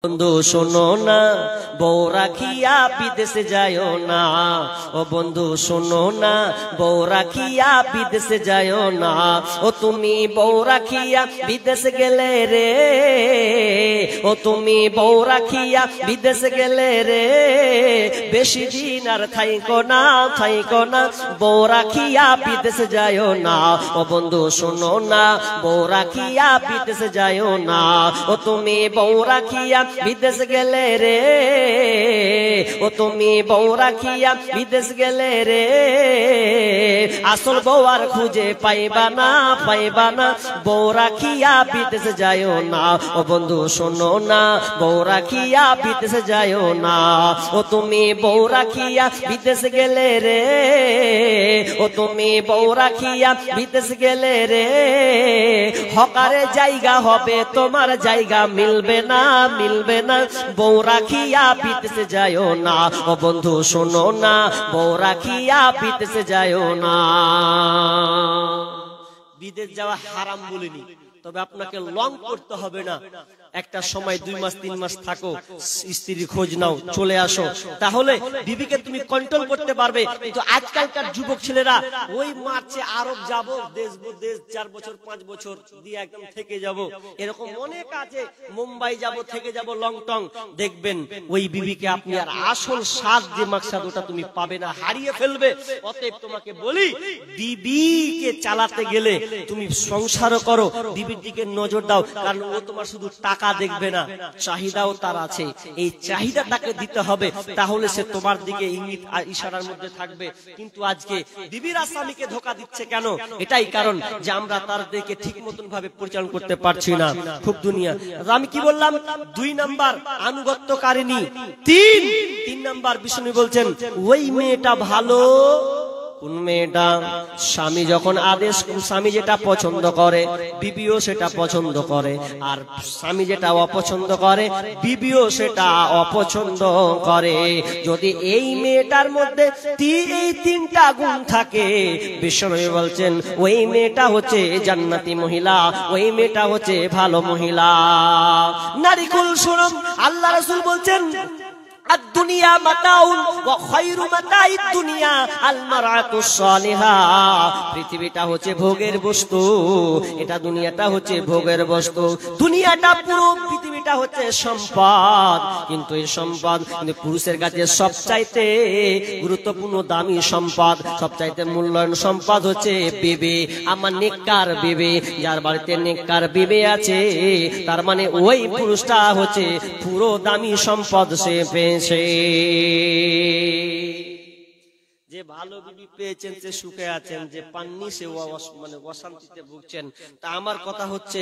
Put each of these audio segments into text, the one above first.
বন্ধু শোনো না, বউ রাখিয়া বিদেশে যায়ও না। ও বন্ধু শোনো না, বউ রাখিয়া বিদেশে যায়ও না। ও তুমি বউ রাখিয়া বিদেশে গেলে রে, ও তুমি বউ রাখিয়া বিদেশে গেলে রে, বেশি দিন আর থাইকো না, থাইকো না, বউ রাখিয়া বিদেশে যায়ও না। ও বন্ধু শোনো না, বউ রাখিয়া বিদেশে যায়ও না। ও তুমি বউ রাখিয়া বিদেশ গেলে রে, ও তুমি বউ রাখিয়া বিদেশ গেলে রে, আসল বউ আর খুঁজে পাইবা না, পাইবা না, বউ রাখিয়া বিদেশ যায়ও না। ও বন্ধু শোনো না, বউ রাখিয়া বিদেশ যায়ও না। ও তুমি বউ রাখিয়া বিদেশ গেলে রে, ও তুমি বউ রাখিয়া বিদেশ গেলে রে, হকারে জায়গা হবে তোমার, জায়গা মিলবে না, মিলবে না, বউ রাখিয়া বিদেশে যায়ও না। ও বন্ধু শোনো না, বউ রাখিয়া বিদেশে যায়ও না। বিদেশ যাওয়া হারাম বলিনি, তবে আপনাকে লং করতে হবে না। একটা সময় 2 মাস 3 মাস থাকো, স্ত্রীর খোঁজ নাও, চলে আসো, তাহলে বিবিকে তুমি কন্ট্রোল করতে পারবে। কিন্তু আজকালকার যুবক ছেলেরা ওই মারছে আরব যাব, দেশ বিদেশ 4 বছর 5 বছর দিয়ে একদম থেকে যাব, এরকম অনেক আছে, মুম্বাই যাব, থেকে যাব, লং টং, দেখবেন ওই বিবিকে আপনি আর আসল স্বাদ যে মাকসাদ ওটা তুমি পাবে না, হারিয়ে ফেলবে। অতএব তোমাকে বলি, বিবিকে চালাতে গেলে তুমি সংসারও করো, বিবির দিকে নজর দাও, কারণ ও তোমার শুধু টাকা দেখবে না, চাহিদাও তার আছে, এই চাহিদা তাকে দিতে হবে, তাহলে সে তোমার দিকে ইঙ্গিত আর ইশারার মধ্যে থাকবে। কিন্তু আজকে বিবিরা স্বামীকে ধোঁকা দিচ্ছে কেন? এটাই কারণ যে আমরা তার দিকে ঠিক মতন ভাবে পরিচালনা করতে পারছি না। খুব দুনিয়া, আমি কি বললাম? 2 নাম্বার আনুগত্যকারিনী, 3 নাম্বার বিষ্ণু বলছেন ওই মেয়েটা ভালো। কোন মেয়েটা? স্বামী যখন আদেশ, স্বামী যেটা পছন্দ করে বিবিও সেটা পছন্দ করে, আর স্বামী যেটা অপছন্দ করে বিবিও সেটা অপছন্দ করে। যদি এই মেয়েটার মধ্যে এই 3টা গুণ থাকে, বিশ্বনবী বলছেন ওই মেয়েটা হচ্ছে জান্নাতি মহিলা, ওই মেয়েটা হচ্ছে ভালো মহিলা। নারী কুল শুনুন, আল্লাহ রাসূল বলছেন দুনিয়া মাতাউন ওয়া খায়রু মাতাইদ দুনিয়া আল মারআতুস সালিহা। পৃথিবীটা হচ্ছে ভোগের বস্তু, এটা দুনিয়াটা হচ্ছে ভোগের বস্তু। দুনিয়াটা পুরো পৃথিবীটা হচ্ছে সম্পদ, কিন্তু এই সম্পদ পুরুষের কাছে সবচাইতে গুরুত্বপূর্ণ দামি সম্পদ, সবচাইতে মূল্যায়ন সম্পদ হচ্ছে বিবি। আমার নেককার বিবি, যার বাড়িতে নেককার বিবি আছে, তার মানে ওই পুরুষটা হচ্ছে পুরো দামি সম্পদ সে পেয়েছে। যে ভালো বিবি পেয়েছেন সে সুখে আছেন, যে পাননি সে মানে অশান্তিতে ভুগছেন। তা আমার কথা হচ্ছে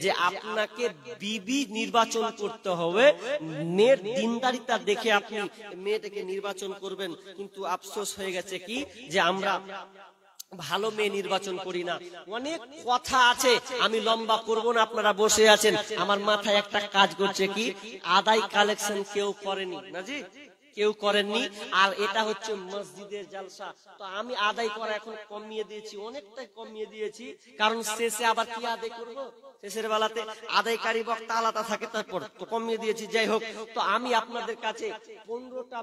যে আপনাকে বিবি নির্বাচন করতে হবে, মেয়ের দিনদারিতা দেখে আপনি মেয়েটাকে নির্বাচন করবেন। কিন্তু আফসোস হয়ে গেছে কি যে আমরা ভালো মেয়ে নির্বাচন করি না। অনেক কথা আছে, আমি লম্বা করব না, আপনারা বসে আছেন, আমার মাথায় একটা কাজ করছে কি, আদায় কালেকশন কেউ করেনি না জি, কেউ করেননি, আর এটা হচ্ছে মসজিদের জালসা। তো আমি আদায় করা এখন কমিয়ে দিয়েছি, অনেকটাই কমিয়ে দিয়েছি, কারণ শেষে আবার কি আদায় করব, শেষের বেলাতে আদায়কারী বক্তা আলাদা থাকে, তারপর তো কমিয়ে দিয়েছি। যাই হোক, তো আমি আপনাদের কাছে 15টা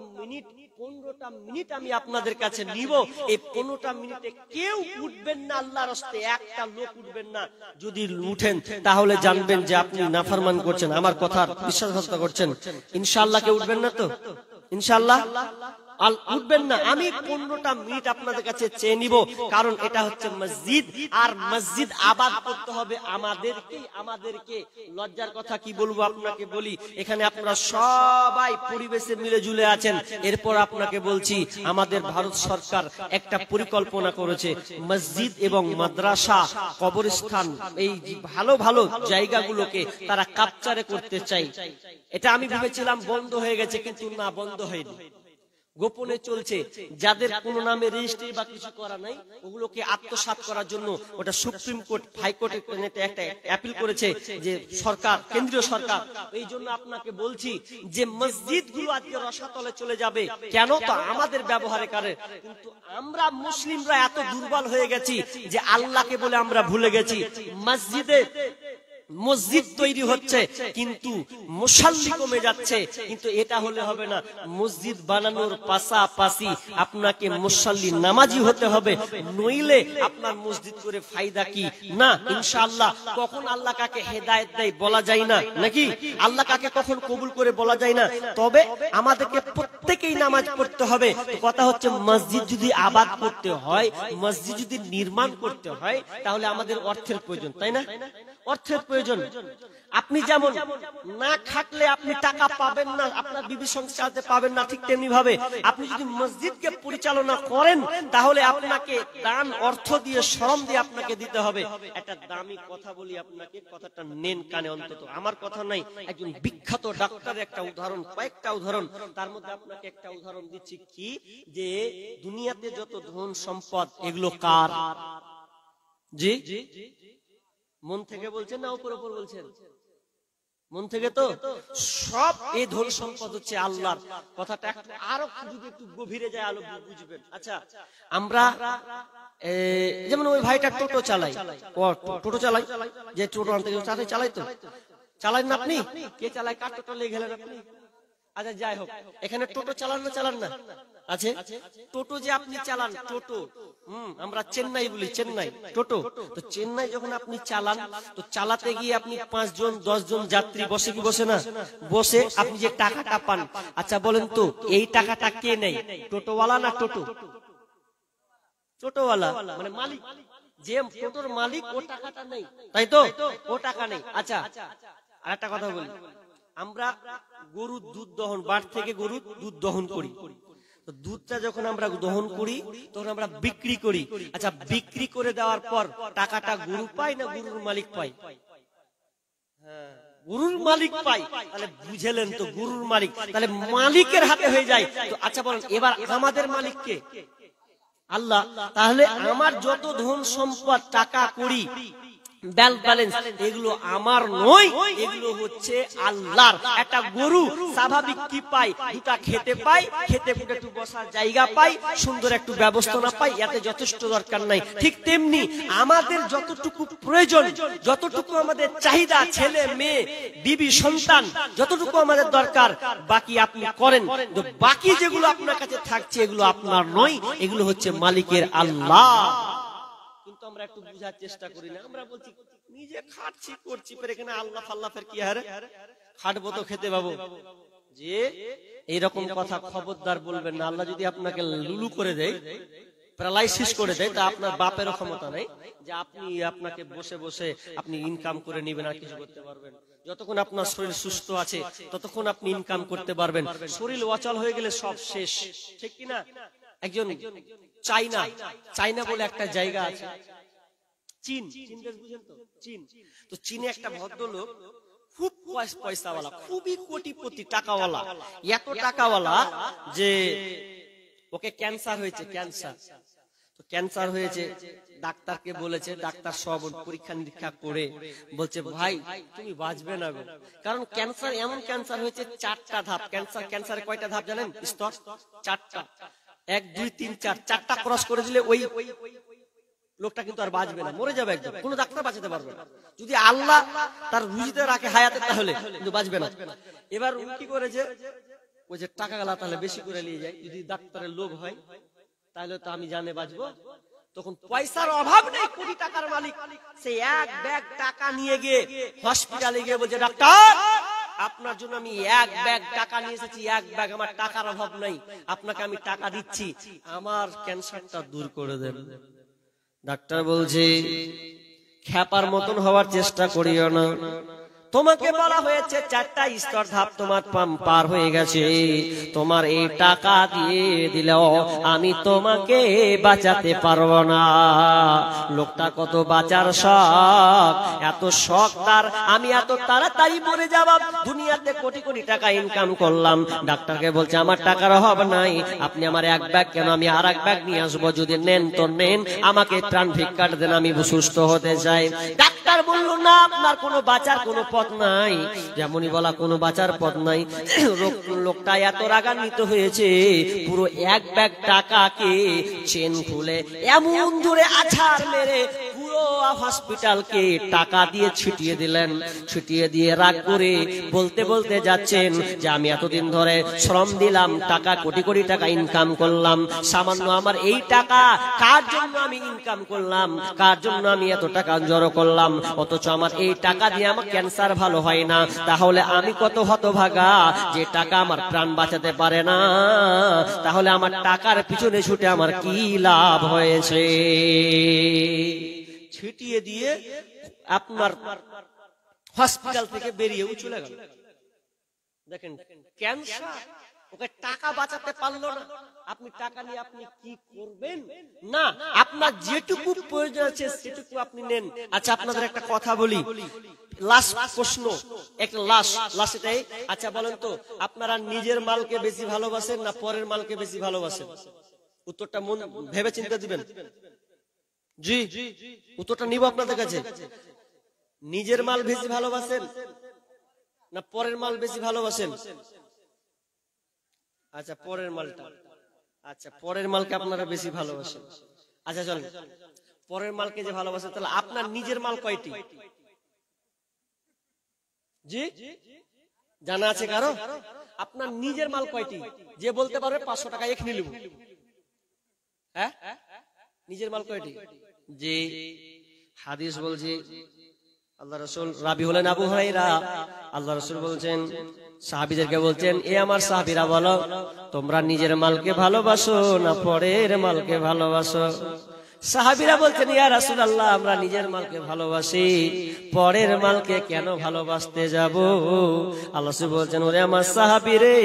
মিনিট আমি আপনাদের কাছে নিব। এই 15টা মিনিটে কেউ উঠবেন না, আল্লাহর রাস্তায় একটা লোক উঠবেন না। যদি উঠেন তাহলে জানবেন যে আপনি নাফরমান করছেন, আমার কথার বিশ্বাসঘাতকতা করছেন। ইনশাআল্লাহ কেউ উঠবেন না তো? ইনশাআল্লাহ উঠবেন না। আমি 15টা মিনিট আপনাদের কাছে চেয়ে নিব, কারণ এটা হচ্ছে মসজিদ, আর মসজিদ আবাদ করতে হবে আমাদেরকে। লজ্জার কথা কি বলবো আপনাকে বলি, এখানে আপনারা সবাই পরিবেশে মিলে ঝুলে আছেন। এরপর আপনাকে বলছি, আমাদের ভারত সরকার একটা পরিকল্পনা করেছে, মসজিদ এবং মাদ্রাসা, কবরস্থান, এই ভালো ভালো জায়গাগুলোকে তারা ক্যাপচারে করতে চাই। এটা আমি ভেবেছিলাম বন্ধ হয়ে গেছে, কিন্তু না, বন্ধ হয়নি, গোপনে চলছে। যাদের কোন নামে রেজিস্ট্রি বা কিছু করা নাই, ওগুলোকে আত্মসাৎ করার জন্য ওটা সুপ্রিম কোর্ট, হাইকোর্টে একটা অ্যাপিল করেছে যে সরকার, কেন্দ্রীয় সরকার। এই জন্য আপনাকে বলছি যে মসজিদগুলো আজকে রসাতলে চলে যাবে। কেন? তো আমাদের ব্যবহারের কারণে। কিন্তু আমরা মুসলিমরা এত দুর্বল হয়ে গেছি যে আল্লাহকে বলে আমরা ভুলে গেছি। মসজিদে মসজিদ তৈরি হচ্ছে কিন্তু মুসাল্লি কমে যাচ্ছে, কিন্তু এটা হলে হবে না। মসজিদ বানানোর পাশাপাশি আপনাকে মুসাল্লি নামাজি হতে হবে, নইলে আপনার মসজিদ করে ফায়দা কি? না, ইনশাআল্লাহ। কখন আল্লাহ কাকে হেদায়েত দেয় বলা যায় না, নাকি? আল্লাহ কাকে কখন কবুল করে বলা যায় না। তবে আমাদেরকে প্রত্যেকেই নামাজ পড়তে হবে। কথা হচ্ছে মসজিদ যদি আবাদ করতে হয়, মসজিদ যদি নির্মাণ করতে হয়, তাহলে আমাদের অর্থের প্রয়োজন, তাই না? অর্থের প্রয়োজন। আপনি যেমন না খাটলে আপনি টাকা পাবেন না, আপনার বিবি সংসার চালাতে পাবেন না, ঠিক তেমনি ভাবে আপনি যদি মসজিদকে পরিচালনা করেন, তাহলে আপনাকে দান অর্থ দিয়ে, শ্রম দিয়ে আপনাকে দিতে হবে। একটা দামি কথা বলি আপনাকে, কথাটা নেন কানে অন্তত, আমার কথা নাই, একজন বিখ্যাত ডাক্তারের একটা উদাহরণ, কয়েকটা উদাহরণ, তার মধ্যে আপনাকে একটা উদাহরণ দিচ্ছি। কি যে দুনিয়াতে যত ধন সম্পদ এগুলো কার? জি, মন থেকে বলছেন না উপর উপর বলছেন? মন থেকে তো। সব এই ধন সম্পদ হচ্ছে আল্লাহর। কথাটা আরো যদি একটু গভীরে যায় আলো বুঝবেন। আচ্ছা, আমরা যেমন ওই ভাইটা টোটো চালাই, টোটো চালাই, যে টোটো আনতে চালাই, তো চালান না আপনি? কে চালায়? কার টোটো লেগে গেলেন আপনি? আচ্ছা, যাই হোক, এখানে টোটো চালান না? আছে টোটো যে আপনি চালান, টোটো আমরা চেন্নাই বলি, চেন্নাই টোটো। তো চেন্নাই যখন আপনি চালান, তো চালাতে গিয়ে আপনি 5 জন 10 জন যাত্রী বসে কি বসে না? বসে আপনি যে টাকাটা পান, আচ্ছা বলেন তো এই টাকাটা কে নেয়? টোটোওয়ালা না টোটো? টোটোওয়ালা মানে মালিক, যে টোটোর মালিক ও টাকাটা নেই, তাই তো? ও টাকা নেই। আচ্ছা, আর একটা কথা বলি, আমরা গরুর দুধ দহন, বাট থেকে গরুর দুধ দহন করি, দুধটা যখন আমরা দহন করি তখন আমরা বিক্রি করি। আচ্ছা, বিক্রি করে দেওয়ার পর টাকাটা গরু পায় না গরুর মালিক পায়? হ্যাঁ, গরুর মালিক পায়। তাহলে বুঝলেন তো, গরুর মালিক, তাহলে মালিকের হাতে হয়ে যায়। তো আচ্ছা বলেন, এবার আমাদের মালিক কে? আল্লাহ। তাহলে আমার যত ধন সম্পদ, টাকা করি, ব্যাংক ব্যালেন্স, এগুলো আমার নয়, এগুলো হচ্ছে আল্লাহর। একটা গরু স্বাভাবিক কি পায়? দুটা খেতে পায়, খেতে ফুটে একটু বসার জায়গা পায়, সুন্দর একটু ব্যবস্থা পায়, এতে যথেষ্ট দরকার নাই। ঠিক তেমনি আমাদের যতটুকু প্রয়োজন, যতটুকু আমাদের চাহিদা, ছেলে মেয়ে বিবি সন্তান, যতটুকু আমাদের দরকার, বাকি আপনি করেন। তো বাকি যেগুলো আপনার কাছে থাকছে, এগুলো আপনার নয়, এগুলো হচ্ছে মালিকের, আল্লাহ। কিন্তু আমরা একটু বুঝার চেষ্টা করি না। আমরা বলছি নিজে খাচ্ছি করছি, ফের এখানে আল্লাহ ফাল্লাহ, ফের কি হারে খাটবো তো খেতে পাবো। যে এইরকম কথা খবরদার বলবেন না। আল্লাহ যদি আপনাকে লুলু করে দেয়, প্যারালাইসিস করে দেয়, তা আপনার বাপেরও ক্ষমতা নেই যে আপনি আপনাকে বসে বসে আপনি ইনকাম করে নেবেন আর কিছু করতে পারবেন। যতক্ষণ আপনার শরীর সুস্থ আছে ততক্ষণ আপনি ইনকাম করতে পারবেন। শরীর অচল হয়ে গেলে সব শেষ, ঠিক কিনা? একজন চাইনা বলে একটা জায়গা আছে, চীন দেশ, বুঝেন তো? চীন। তো চীনে একটা ভদ্রলোক খুব পয়সাওয়ালা, খুবই কোটিপতি, টাকাওয়ালা, এত টাকাওয়ালা যে ওকে ক্যান্সার হয়েছে। তো ক্যান্সার হয়েছে, ডাক্তারকে বলেছে, ডাক্তার সব পরীক্ষা নিরীক্ষা করে বলছে, ভাই তুমি বাঁচবে না গো। কারণ ক্যান্সার এমন ক্যান্সার হয়েছে, 4টা ধাপ। ক্যান্সারে কয়টা ধাপ জানেন? স্তর 4টা, 1 2 3 4, 4টা ক্রস করে দিলে ওই লোকটা কিন্তু আর বাঁচবে না, মরে যাবে একদম। কোনো ডাক্তার বাঁচাতে পারবে না। যদি আল্লাহ তার রুজিতে রাখে হায়াতে, তাহলে কিন্তু বাঁচবে না। এবার কি করেছে, ওই যে টাকা গেলা তাহলে বেশি করে নিয়ে যায়, যদি ডাক্তারের লোভ হয় তাহলে তো আমি জানে বাঁচবো। তখন পয়সার অভাব নেই, কোটি টাকার মালিক, সে এক ব্যাগ টাকা নিয়ে গিয়ে হসপিটালে গিয়ে বলছে, ডাক্তার আপনার জন্য আমি 1 ব্যাগ টাকা নিয়ে এসেছি, 1 ব্যাগ, আমার টাকার অভাব নাই, আপনাকে আমি টাকা দিচ্ছি, আমার ক্যান্সারটা দূর করে দেন। ডাক্তার বলছে, খ্যাপার মতন হওয়ার চেষ্টা করিও না, তোমাকে বলা হয়েছে 4টা স্তর ধাপ তোমার পার হয়ে গেছে, তোমার এই টাকা দিয়ে দিলেও আমি তোমাকে বাঁচাতে পারবো না। লোকটা কত বাঁচার শখ, এত শখ তার, আমি এত তাড়াতাড়ি মরে যাব, দুনিয়াতে কোটি কোটি টাকা ইনকাম করলাম। ডাক্তারকে বলছে, আমার টাকার অভাব নাই, আপনি আমার 1 ব্যাগ কেন, আমি আর 1 ব্যাগ নিয়ে আসবো, যদি নেন তো নেন, আমাকে ত্রাণ ভিক্ষাট দেন, আমি সুস্থ হতে চাই। ডাক্তার বলল, না, আপনার কোনো বাঁচার কোনো পথ নাই। যেমনই বলা, কোনো বাঁচার পথ নাই। লোকটা এত রাগান্বিত হয়েছে, পুরো 1 ব্যাগ টাকাকে চেন খুলে এমন ধরে আছাড় মেরে পুরো পুরো হসপিটালকে টাকা দিয়ে ছিটিয়ে দিলেন। ছিটিয়ে দিয়ে রাগ করে বলতে বলতে যাচ্ছেন যে আমি এতদিন ধরে শ্রম দিলাম, টাকা কোটি কোটি টাকা ইনকাম করলাম, সামান্য আমার এই টাকা কার জন্য আমি ইনকাম করলাম, কার জন্য আমি এত টাকা জড়ো করলাম, অথচ আমার এই টাকা দিয়ে আমার ক্যান্সার ভালো হয় না। তাহলে আমি কত হতভাগা যে টাকা আমার প্রাণ বাঁচাতে পারে না। তাহলে আমার টাকার পিছনে ছুটে আমার কি লাভ হয়েছে? ছিটিয়ে দিয়ে আপনার হসপিটাল থেকে বেরিয়েও চলে গেল। দেখেন ক্যান্সার, ওকে টাকা বাঁচাতে পারলো না। আপনি টাকা নিয়ে আপনি কি করবেন? না, আপনার যেটুকু প্রয়োজন আছে সেটুকু আপনি নেন। আচ্ছা আপনাদের একটা কথা বলি, লাস্ট প্রশ্ন, একটা লাস্ট এটাই। আচ্ছা বলেন তো, আপনারা নিজের মালকে বেশি ভালোবাসেন না পরের মালকে বেশি ভালোবাসেন? উত্তরটা মন ভেবে চিন্তা দিবেন। জি, উত্তরটা নিব আপনাদের কাছে। নিজের মাল বেশি ভালোবাসেন না পরের মাল বেশি ভালোবাসেন? আচ্ছা পরের মালটা, আচ্ছা পরের মালকে আপনারা বেশি ভালোবাসেন। আচ্ছা চল, পরের মালকে যে ভালোবাসেন, তাহলে আপনার নিজের মাল কয়টি? জি জানা আছে কারো? আপনার নিজের মাল কয়টি? যে বলতে পারবে 500 টাকা এখনি নিব। হ্যাঁ, নিজের মাল কয়টি? যে হাদিস বলছে, আল্লাহ রাসূল, রাবি হলেন আবু হুরায়রা, আল্লাহ রাসূল বলছেন সাহাবীদেরকে বলছেন, এ আমার সাহাবীরা বলো তোমরা নিজের মালকে ভালোবাসো না পরের মালকে ভালোবাসো? সাহাবীরা বলছেন, ইয়া রাসূলুল্লাহ আমরা নিজের মালকে ভালোবাসি, পরের মালকে কেন ভালোবাসতে যাব? আল্লাহ রাসূল বলছেন, ওরে আমার সাহাবী রে,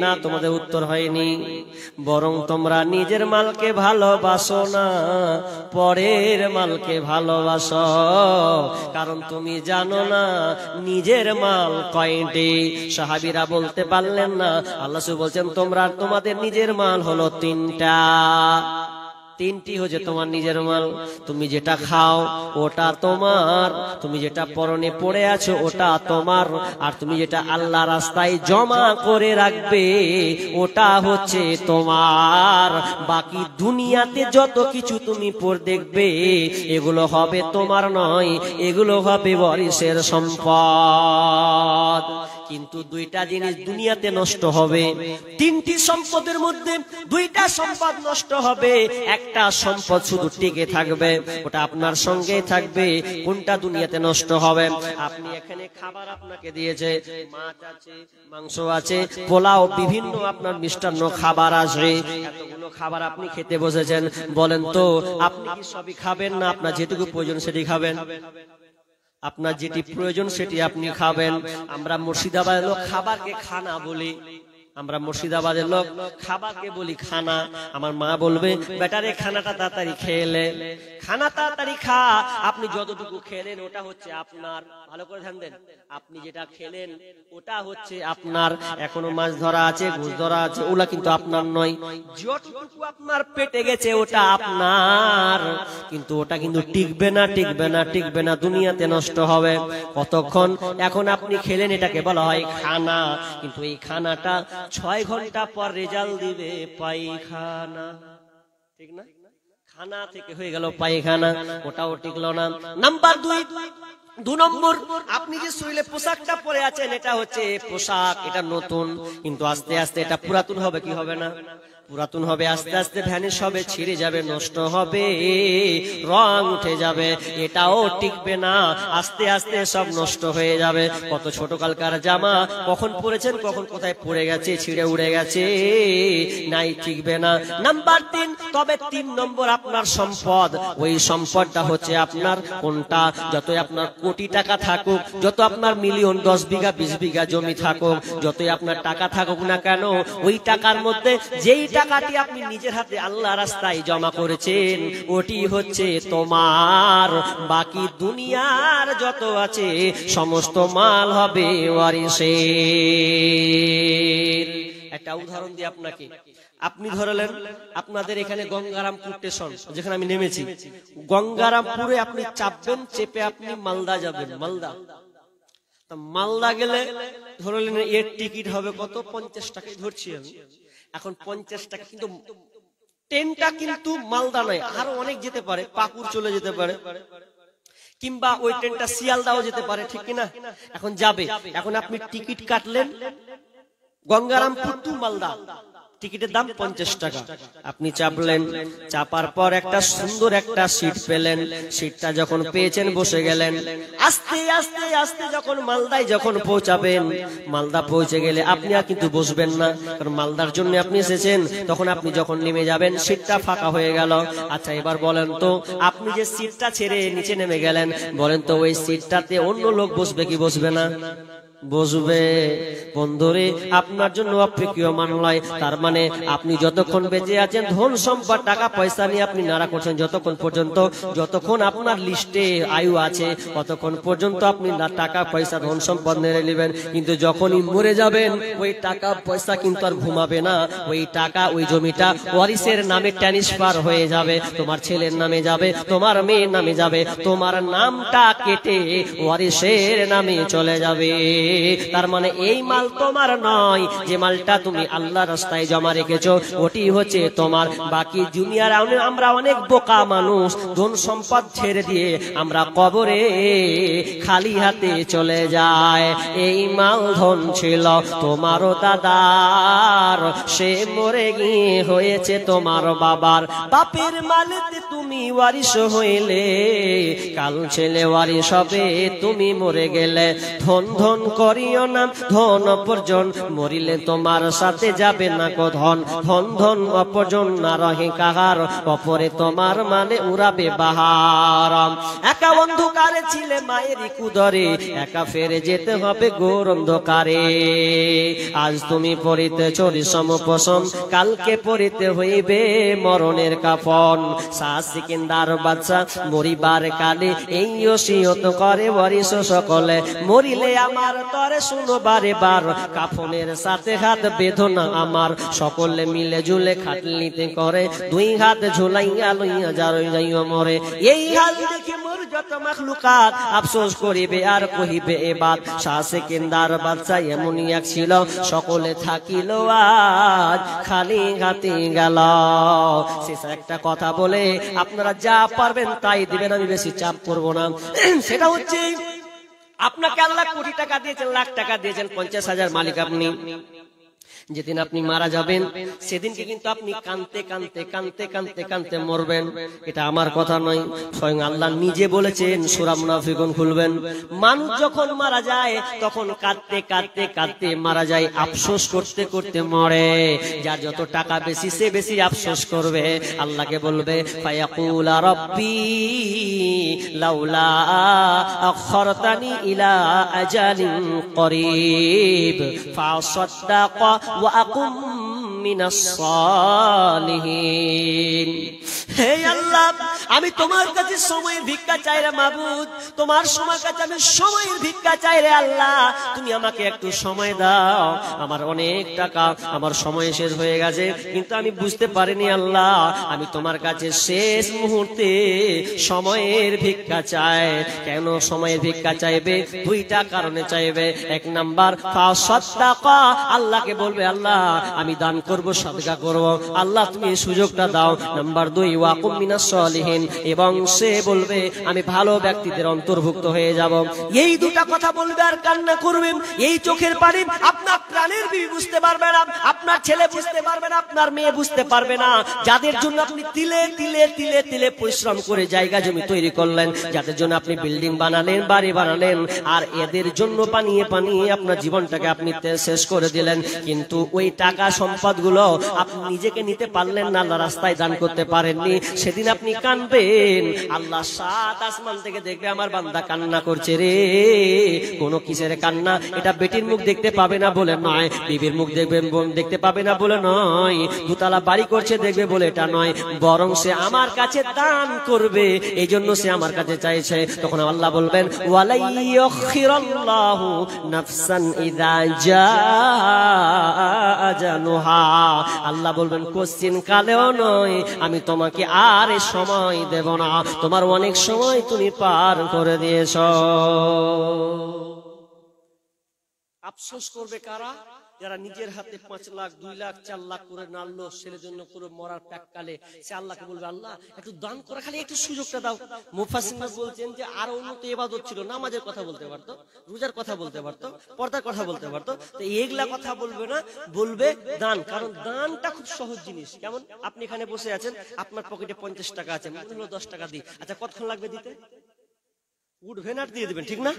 না তোমাদের উত্তর হয়নি, বরং তোমরা নিজের মালকে ভালোবাসো না পরের মালকে ভালোবাসো, কারণ তুমি জানো না নিজের মাল কয়টি। সাহাবীরা বলতে পারলেন না। আল্লাহ রাসূল বলছেন, তোমরা তোমাদের নিজের মাল হলো তিনটি হচ্ছে তোমার নিজের মাল। তুমি যেটা খাও ওটা তোমার, তুমি যেটা পরনে পড়ে আছো ওটা তোমার, আর তুমি যেটা আল্লাহ রাস্তায় জমা করে রাখবে ওটা হচ্ছে তোমার। বাকি দুনিয়াতে যত কিছু তুমি পড়ে দেখবে এগুলো হবে তোমার নয়, এগুলো হবে ওয়ারিসের সম্পদ। কিন্তু দুইটা জিনিস দুনিয়াতে নষ্ট হবে। তিনটি সম্পদের মধ্যে দুইটা সম্পদ নষ্ট হবে, একটা সম্পদ শুধু টিকে থাকবে, ওটা আপনার সঙ্গেই থাকবে। কোনটা দুনিয়াতে নষ্ট হবে? আপনি এখানে খাবার আপনাকে দিয়েছে, মাছ আছে, মাংস আছে, পোলাও, বিভিন্ন আপনার মিষ্টান্ন খাবার আছে, এতগুলো খাবার আপনি খেতে বসেছেন। বলেন তো আপনি কি সবই খাবেন না আপনার যেটুকু প্রয়োজন সেটি খাবেন? আপনার যেটি প্রয়োজন সেটি আপনি খাবেন। আমরা মুর্শিদাবাদের লোক খাবারকে খানা বলি, আমরা মুর্শিদাবাদের লোক খাবারকে বলি খানা। আমার মা বলবে, বেটারে খানাটা তাড়াতাড়ি খেলে, খানা তাড়াতাড়ি খা। আপনি যতটুকু খেলেন ওটা হচ্ছে আপনার। ভালো করে ধ্যান দেন, আপনি যেটা খেলেন ওটা হচ্ছে আপনার। এখনো মাছ ধরা আছে, ঘুষ ধরা আছে, ওগুলা কিন্তু আপনার নয়। যতটুকু আপনার পেটে গেছে ওটা আপনার, কিন্তু ওটা কিন্তু টিকবে না, টিকবে না, টিকবে না, দুনিয়াতে নষ্ট হবে। কতক্ষণ? এখন আপনি খেলেন, এটাকে বলা হয় খানা, কিন্তু এই খানাটা 6 ঘন্টা পর রেজাল্ট দিবে পায়খানা, ঠিক না? খানা থেকে হয়ে গেল পায়খানা, ওটাও টিকলো না। নাম্বার 2 নম্বর, আপনি যে শরীরে পোশাকটা পরে আছেন এটা হচ্ছে পোশাক, এটা নতুন, কিন্তু আস্তে আস্তে এটা পুরাতন হবে কি হবে না? পুরাতন হবে, আস্তে আস্তে ভ্যানিশ হবে, ছিঁড়ে যাবে, নষ্ট হবে, রং উঠে যাবে, এটাও টিকবে না, আস্তে আস্তে সব নষ্ট হয়ে যাবে। কত ছোট কালকার জামা কখন পরেছেন, কখন কোথায় পড়ে গেছে, ছিঁড়ে উড়ে গেছে, নাই, টিকবে না। নাম্বার 3, তবে 3 নম্বর আপনার সম্পদ, ওই সম্পদটা হচ্ছে আপনার কোনটা? যতই আপনার কোটি টাকা থাকুক, যত আপনার মিলিয়ন 10 বিঘা 20 বিঘা জমি থাকুক, যতই আপনার টাকা থাকুক না কেন, ওই টাকার মধ্যে যেই টাকাটি আপনি নিজের হাতে আল্লাহ রাস্তায় জমা করেছেন ওটি হচ্ছে তোমার। বাকি দুনিয়ার যত আছে সমস্ত মাল হবে ওয়ারিসের। একটা উদাহরণ দিই আপনাকে। আপনি ধরলেন আপনাদের এখানে গঙ্গারামপুর স্টেশন, যেখানে আমি নেমেছি, গঙ্গারামপুরে আপনি চাপবেন, চেপে আপনি মালদা যাবেন। মালদা গেলে ধরলেন এর টিকিট হবে কত? 50 টাকায় ধরছি আমি। এখন 50 টাকা, কিন্তু ট্রেনটা কিন্তু মালদা নয়, আরো অনেক যেতে পারে, পাকুড় চলে যেতে পারে, কিংবা ওই ট্রেনটা শিয়ালদাও যেতে পারে, ঠিক কিনা? এখন যাবে, এখন আপনি টিকিট কাটলেন গঙ্গারামপুর টু মালদা, টিকিটের দাম 50 টাকা। আপনি চাপলেন, চাপার পর একটা সুন্দর একটা সিট পেলেন, সিটটা যখন পেয়েছেন বসে গেলেন। আস্তে আস্তে আস্তে যখন মালদায় যখন পৌঁছাবেন, মালদা পৌঁছে গেলে আপনি আর কিন্তু বসবেন না, কারণ মালদার জন্য আপনি এসেছেন। তখন আপনি যখন নেমে যাবেন সিটটা ফাঁকা হয়ে গেল। আচ্ছা এবার বলেন তো, আপনি যে সিটটা ছেড়ে নিচে নেমে গেলেন, বলেন তো ওই সিটটাতে অন্য লোক বসবে কি বসবে না? বসবে। বন্ধুরে, আপনার জন্য অপ্রিয় নয়। তার মানে আপনি যতক্ষণ বেঁচে আছেন, ধন সম্পদ টাকা পয়সা নিয়ে আপনি নাড়া করছেন, যতক্ষণ আপনার লিস্টে আয়ু আছে ততক্ষণ পর্যন্ত আপনি টাকা পয়সা ধন সম্পদ নেড়ে নেবেন। কিন্তু যখনই মরে যাবেন, ওই টাকা পয়সা কিন্তু আর ঘুমাবে না। ওই টাকা, ওই জমিটা ওয়ারিসের নামে ট্রান্সফার হয়ে যাবে, তোমার ছেলের নামে যাবে, তোমার মেয়ের নামে যাবে, তোমার নামটা কেটে ওয়ারিসের নামে চলে যাবে। তার মানে এই মাল তোমার নয়, যে মালটা তুমি আল্লাহর রাস্তায় জমা রেখেছো ওটি হচ্ছে তোমার। বাকি দুনিয়ার আমরা অনেক বোকা মানুষ, ধন সম্পদ ছেড়ে দিয়ে আমরা কবরে খালি হাতে চলে যায়। এই মাল ধন ছিল তোমারও দাদার, সে মরে গিয়ে হয়েছে তোমার বাবার। বাপের মালেতে তুমি ওয়ারিশ হইলে, কাল ছেলে ওয়ারিশ হবে, তুমি মরে গেলে। ধন ধন করিও না, ধন অপরজন, মরিলে তোমার সাথে যাবে না কো ধন। ধন ধন অপরজন না রহে কাহার, অপরে তোমার মানে উড়াবে বাহার। একা অন্ধকারে ছিলে মায়ের কুদরে, একা ফেরে যেতে হবে ঘোর অন্ধকারে। আজ তুমি পরিতেছ রেশম পশম, কালকে পরিতে হইবে মরণের কাফন। শাহ সিকিন্দার বাদশা মরিবার কালে এই ওসিয়ত করে ওয়ারিশ সকলে, মরিলে আমার তরে শুনো বারে বার, কাফনের সাথে হাত বেদনা আমার, সকলে মিলে ঝুলে খাটলিতে করে, দুই হাত ঝুলাইয়া লইয়া যাইও মরে। এই হাল দেখে মোর যত মাখলুকাত আফসোস করিবে আর কহিবে এ বাত। শাহ সিকিন্দার বাদশা এমনই এক ছিল, সকলে থাকিল আজ খালি হাতে গেল। শেষ একটা কথা বলে আপনারা যা পারবেন তাই দিবেন, আমি বেশি চাপ করব না। সেটা হচ্ছে, আপনাকে আল্লাহ কোটি টাকা দিয়েছেন, লাখ টাকা দিয়েছেন, 50,000 মালিক আপনি। যেদিন আপনি মারা যাবেন সেদিনকে কিন্তু আপনি কানতে কানতে কানতে কানতে কানতে মরবেন। এটা আমার কথা নয়, স্বয়ং আল্লাহ নিজে বলেছেন, সূরা মুনাফিকুন খুলবেন। মানুষ যখন মারা যায় তখন কাঁদতে কাঁদতে কাঁদতে মারা যায়, আফসোস করতে করতে মরে। যার যত টাকা বেশি সে বেশি আফসোস করবে। আল্লাহকে বলবে, ফায়াকুলা রাব্বি লাউলা আখরতানি ইলা আজালিন করিব ফাসাদ্দাকা ওয়া আকুম মিনাস সালিহিন। হে আল্লাহ, আমি তোমার কাছে সময়ের ভিক্ষা চাই রে মাবুদ, তোমার সময়ের কাছে আমি সময়ের ভিক্ষা চাই রে আল্লাহ, তুমি আমাকে একটু সময় দাও। আমার অনেক টাকা, আমার সময় শেষ হয়ে গেছে, কিন্তু আমি বুঝতে পারিনি আল্লাহ, আমি তোমার কাছে শেষ মুহূর্তে সময়ের ভিক্ষা চাই। কেন সময়ের ভিক্ষা চাইবে? দুইটা কারণে চাইবে। এক নাম্বার, ফাসাদ্দাকা, আল্লাহকে বলবে আল্লাহ আমি দান করব, সাদকা করব, আল্লাহ তুমি এই সুযোগটা দাও। নাম্বার 2, ওয়াকুম মিনাস সালিহিন, এবং সে বলবে আমি ভালো ব্যক্তিদের অন্তর্ভুক্ত হয়ে যাব। এই দুটা কথা বলবে আর কান্না করবেন। এই চোখের পানি আপনার প্রাণের বিবি বুঝতে পারবে না, আপনার ছেলে বুঝতে পারবে না, আপনার মেয়ে বুঝতে পারবে না, যাদের জন্য আপনি তিলে তিলে তিলে তিলে পরিশ্রম করে জায়গা জমি তৈরি করলেন, যাদের জন্য আপনি বিল্ডিং বানালেন, বাড়ি বানালেন, আর এদের জন্য পানিয়ে পানিয়ে আপনার জীবনটাকে আপনি শেষ করে দিলেন। কিন্তু ওই টাকা সম্পদগুলো আপনি নিজেকে নিতে পারলেন না, আল্লাহ রাস্তায় দান করতে পারেননি, সেদিন আপনি কাঁদবেন। আল্লাহ 7 আসমান থেকে দেখবে আমার বান্দা কান্না করছে রে। কোন কিসের কান্না? এটা বেটির মুখ দেখতে পাবে না বলে নয়, বিবির মুখ দেখবে দেখতে পাবে না বলে নয়, দুতলা বাড়ি করছে দেখবে বলে এটা নয়, বরং সে আমার কাছে দান করবে, এই জন্য সে আমার কাছে চাইছে। তখন আল্লাহ বলবেন, ওয়ালাইয়ুখিরাল্লাহু নাফসান ইযা জাআ আজালুহা, আল্লাহ বলবেন কোশ্চিন কালেও নয় আমি তোমাকে আর সময় দেব না, তোমার অনেক সময় তুমি পার করে দিয়েছ। আফসোস করবে কারা? যারা নিজের হাতে 5 লাখ 2 লাখ 4 লাখ করে নাড়লো ছেলের জন্য করে মরার প্যাককালে, সে আল্লাহকে বলবে আল্লাহ একটু দান করা, খালি একটু সুযোগটা দাও। মুফাসসিররা বলছেন যে আরো উন্নত ইবাদত ছিল, নামাজের কথা বলতে পারতো, রোজার কথা বলতে পারতো, পর্দার কথা বলতে পারতো, তো এইগুলা কথা বলবে না, বলবে দান। কারণ দানটা খুব সহজ জিনিস। কেমন আপনি এখানে বসে আছেন, আপনার পকেটে 50 টাকা আছে, মনে হলো 10 টাকা দিই, আচ্ছা কতক্ষণ লাগবে দিতে? উঠবেন আর দিয়ে দিবেন, ঠিক না?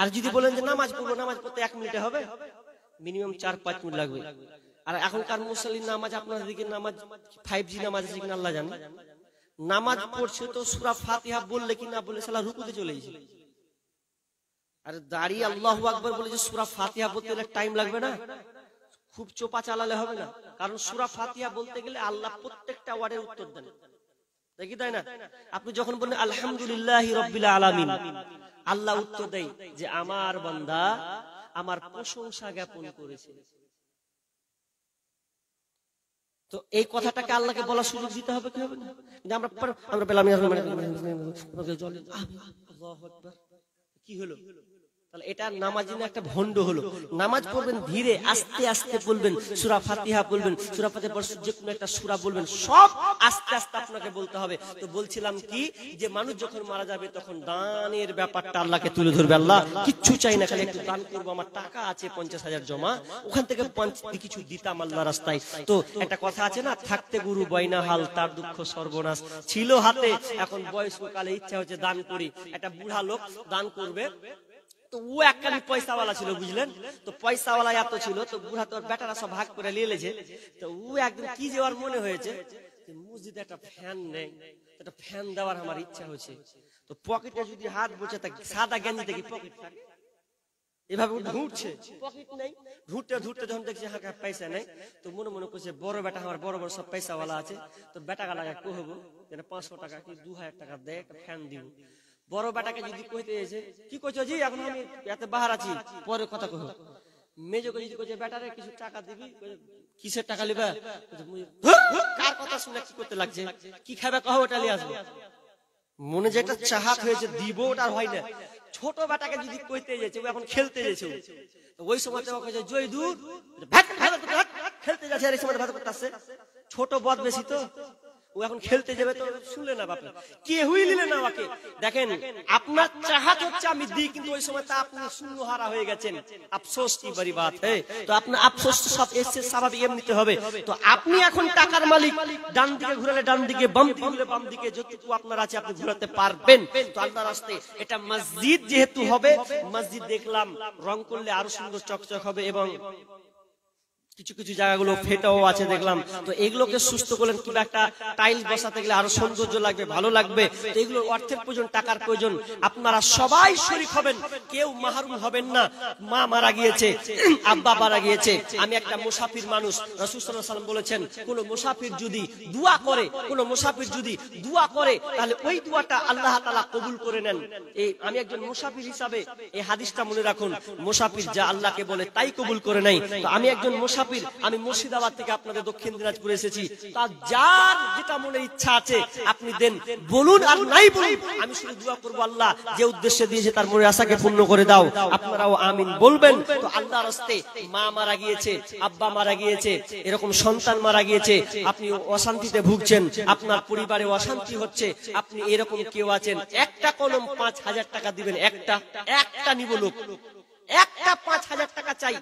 আর যদি বলেন যে নামাজ পড়বো, নামাজ পড়তে 1 মিনিটে হবে, মিনিমাম 4-5 মিনিট লাগবে। আর এখনকার মুসলিম নামাজ, আপনাদের দিকে নামাজ 5G নামাজ আছে কিনা আল্লাহ জানে, নামাজ পড়ছে তো সূরা ফাতিহা বললে কি না বলে সালা রুকুতে চলে গেছে। আর দাঁড়িয়ে আল্লাহু আকবার বলে যে সূরা ফাতিহা বলতে গেলে টাইম লাগবে না, খুব চোপা চালালে হবে না। কারণ সূরা ফাতিহা বলতে গেলে আল্লাহ প্রত্যেকটা ওয়ার্ডের উত্তর দেন, দেখি তাই না? আপনি যখন বলেন আলহামদুলিল্লাহি রাব্বিল আলামিন, আল্লাহ উত্তর দেয় যে আমার বান্দা আমার প্রশংসা জ্ঞাপন করেছে। তো এই কথাটাকে আল্লাহকে বলার সুযোগ দিতে হবে কি হবে না? আমরা পেলাম আল্লাহু আকবার, কি হলো? তাহলে এটা নামাজি না একটা ভণ্ড হলো। নামাজ পড়বেন ধীরে আস্তে আস্তে বলবেন, সূরা ফাতিহা বলবেন, সূরা ফাতিহার পর যে কোনো একটা সূরা বলবেন, সব আস্তে আস্তে আপনাকে বলতে হবে। তো বলছিলাম কি যে মানুষ যখন মারা যাবে তখন দানের ব্যাপারটা আল্লাহকে তুলে ধরবে। আল্লাহ কিচ্ছু চাই না, খালি একটু দান করবো, আমার টাকা আছে 50,000 জমা, ওখান থেকে কিছু দিতাম আল্লাহ রাস্তায়। তো একটা কথা আছে না, থাকতে গুরু বয়না হাল, তার দুঃখ সর্বনাশ। ছিল হাতে, এখন বয়স্ককালে ইচ্ছা হচ্ছে দান করি। একটা বুড়া লোক দান করবে, তো ও একখানি পয়সাওয়ালা ছিল, বুঝলেন? তো পয়সাওয়ালা এত ছিল, তো বুড়া তো বেটারা সব ভাগ করে নিয়ে এলেছে। তো ও একদিন কি যে ওর মনে হয়েছে যে মসজিদে একটা ফ্যান নেই, একটা ফ্যান দেওয়ার আমার ইচ্ছা হয়েছে। তো পকেটে যদি হাত বসে থাকে, সাদা গেঞ্জি থেকে পকেট থাকে, এভাবে ঢুঁড়ছে, পকেট নেই, ঢুঁড়তে ঢুঁড়তে যখন দেখছে হ্যাঁ পয়সা নেই, তো মনে মনে করছে বড় বেটা আমার বড় বড় সব পয়সাওয়ালা আছে, তো বেটা গালাকে কহবো 500 টাকা কি 2000 টাকা দেয়, একটা ফ্যান দিব। বড় বেটাকে যদি কইতে এসে কি কইছো জি, এখন আমি এত বাহার আছি, পরে কথা কহ। মেজোকে যদি কইছে বেটারে কিছু টাকা দিবি, কিসের টাকা লিবা, কার কথা শুনে কি করতে লাগছে, কি খাবে কহ, ওটা নিয়ে আসবো। মনে যে একটা চাহাত হয়েছে দিব, ওটা হয় না। ছোট বেটাকে যদি কইতে যেছে, ও এখন খেলতে যেছে, ওই সময় জয় দূর খেলতে যাচ্ছে, আর এই সময় ভাত করতে আসছে। ছোট বদ বেশি তো, ও এখন খেলতে যাবে, তো শুনলে না বাপে, কেউই নিলে না ওকে। দেখেন আপনার চাহাত হচ্ছে আমি দিই, কিন্তু ওই সময় তা আপনি শূন্য হারা হয়ে গেছেন। আফসোস কি বড়ি বাত है। তো আপনার আফসোস সব এসে স্বাভাবিক এমনিতে হবে। তো আপনি এখন টাকার মালিক, ডান দিকে ঘুরালে ডান দিকে, বাম দিকে ঘুরলে বাম দিকে, যতটুকু আপনার আছে আপনি ঘুরাতে পারবেন। তো আল্লাহর রাস্তায় এটা মসজিদ যেহেতু হবে, মসজিদ দেখলাম রং করলে আরো সুন্দর চকচক হবে, এবং কিছু কিছু জায়গাগুলো ফেটাও আছে দেখলাম। তো এগুলোকে সুস্থ করলেন, কিংবা একটা টাইলস বসাতে গেলে আরো সৌন্দর্য লাগবে, ভালো লাগবে। তো এগুলো অর্থের প্রয়োজন, টাকার প্রয়োজন। আপনারা সবাই শরীক হবেন, কেউ মাহরুম হবেন না। মা মারা গিয়েছে, আব্বা মারা গিয়েছে, আমি একটা মুসাফির মানুষ। রাসূল সাল্লাল্লাহু আলাইহি ওয়াসাল্লাম বলেছেন, কোন মুসাফির যদি দোয়া করে, কোন মুসাফির যদি দোয়া করে, তাহলে ওই দোয়াটা আল্লাহ তাআলা কবুল করে নেন। এই আমি একজন মুসাফির হিসাবে এই হাদিসটা মনে রাখুন, মুসাফির যা আল্লাহকে বলে তাই কবুল করে নেয়। তো আমি একজন মুসাফির, আমি মুর্শিদাবাদ থেকে আপনাদের দক্ষিণ দিনাজপুর এসেছি। তা যার যেটা মনে ইচ্ছা আছে আপনি দেন, বলুন আর নাই বলুন, আমি শুধু দোয়া করব আল্লাহ যে উদ্দেশ্যে দিয়েছে তার মনের আশাকে পূর্ণ করে দাও। আপনারাও আমিন বলবেন। তো আল্লাহর রাস্তায় মা মারা গিয়েছে, আব্বা মারা গিয়েছে, এরকম সন্তান মারা গিয়েছে, আপনি অশান্তিতে ভুগছেন, আপনার পরিবারে অশান্তি হচ্ছে, আপনি এরকম কেউ আছেন, একটা কলম 5,000 টাকা দিবেন, একটা নিব লোক, একটা 5,000 টাকা চাই।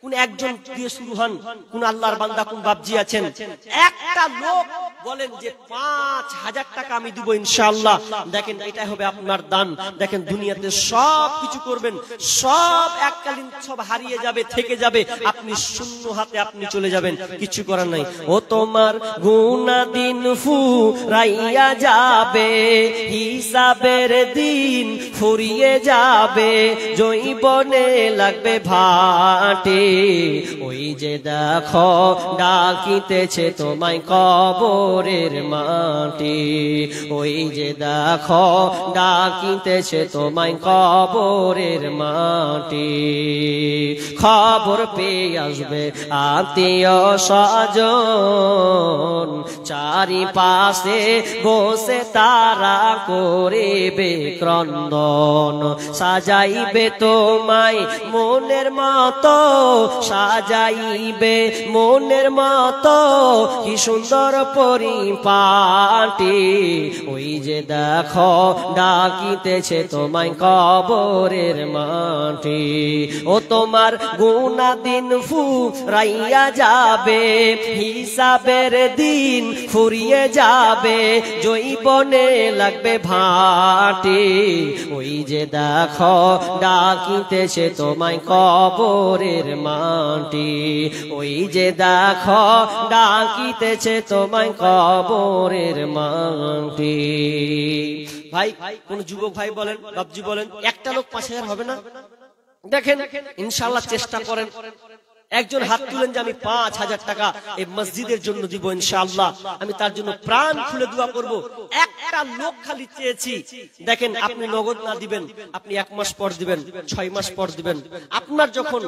কোন একজন দিয়ে শুরু হন, কোন আল্লাহর বান্দা, কোন বাপজি আছেন, একটা লোক বলেন যে 5,000 টাকা আমি দিব ইনশাআল্লাহ। দেখেন এটাই হবে আপনার দান। দেখেন দুনিয়াতে সব কিছু করবেন, সব এককালীন সব হারিয়ে যাবে, থেকে যাবে, আপনি শূন্য হাতে আপনি চলে যাবেন, কিছু করার নাই। ও তোমার গুনাহ দিন ফুরাইয়া যাবে, হিসাবের দিন ফুরিয়ে যাবে, জৈবনে লাগবে ভাটে, ওই যে দেখো ডাকিতেছে তোমায় কবর কবরের মাটি, ওই যে দেখো ডাকিতেছে তোমায় কবরের মাটি। খবর পেয়ে আসবে আত্মীয় স্বজন, চারিপাশে বসে তারা করিবে ক্রন্দন। সাজাইবে তোমায় মনের মতো, সাজাইবে মনের মতো, কি সুন্দর পরিপাটি। ওই যে দেখো ডাকিতেছে তোমায় কবরের মাটি। ও তোমার গুনাহ দিন ফুরাইয়া যাবে, হিসাবের দিন ফুরিয়ে যাবে, জৈবনে লাগবে ভাটি। ওই যে দেখো ডাকিতেছে তোমায় কবরের মাটি, ওই যে দেখো ডাকিতেছে তোমায় কবরের মাটি। ভাই কোন যুবক ভাই বলেন, বাবজি বলেন, একটা লোক 5,000 হবে না? দেখেন ইনশাআল্লাহ চেষ্টা করেন। একজন হাত তুলেন যে আমি 5,000 টাকা এই মসজিদের জন্য দিব, ইনশাআল্লাহ আমি তার জন্য প্রাণ খুলে দোয়া করব। একটা লোক খালি চেয়েছি। দেখেন আপনি নগদ না দিবেন, আপনি 1 মাস পর দিবেন, 6 মাস পর দিবেন, আপনার যখন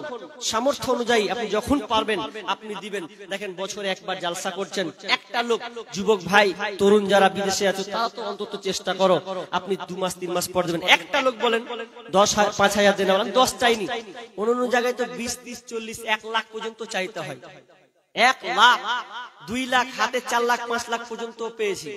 সামর্থ্য অনুযায়ী আপনি যখন পারবেন আপনি দিবেন। দেখেন বছরে একবার জালসা করছেন, একটা লোক, যুবক ভাই তরুণ যারা বিদেশে আছে তারা তো অন্তত চেষ্টা করো, আপনি 2 মাস 3 মাস পর দিবেন। একটা লোক বলেন 5,000 দেন, 10 চাইনি, অন্য জায়গায় তো 20, 30, 40, 1 লাখ পর্যন্ত চাইতে হয়। 1 লাখ, 2 লাখ, হাতে 4 লাখ, 5 লাখ পর্যন্ত পেয়েছি।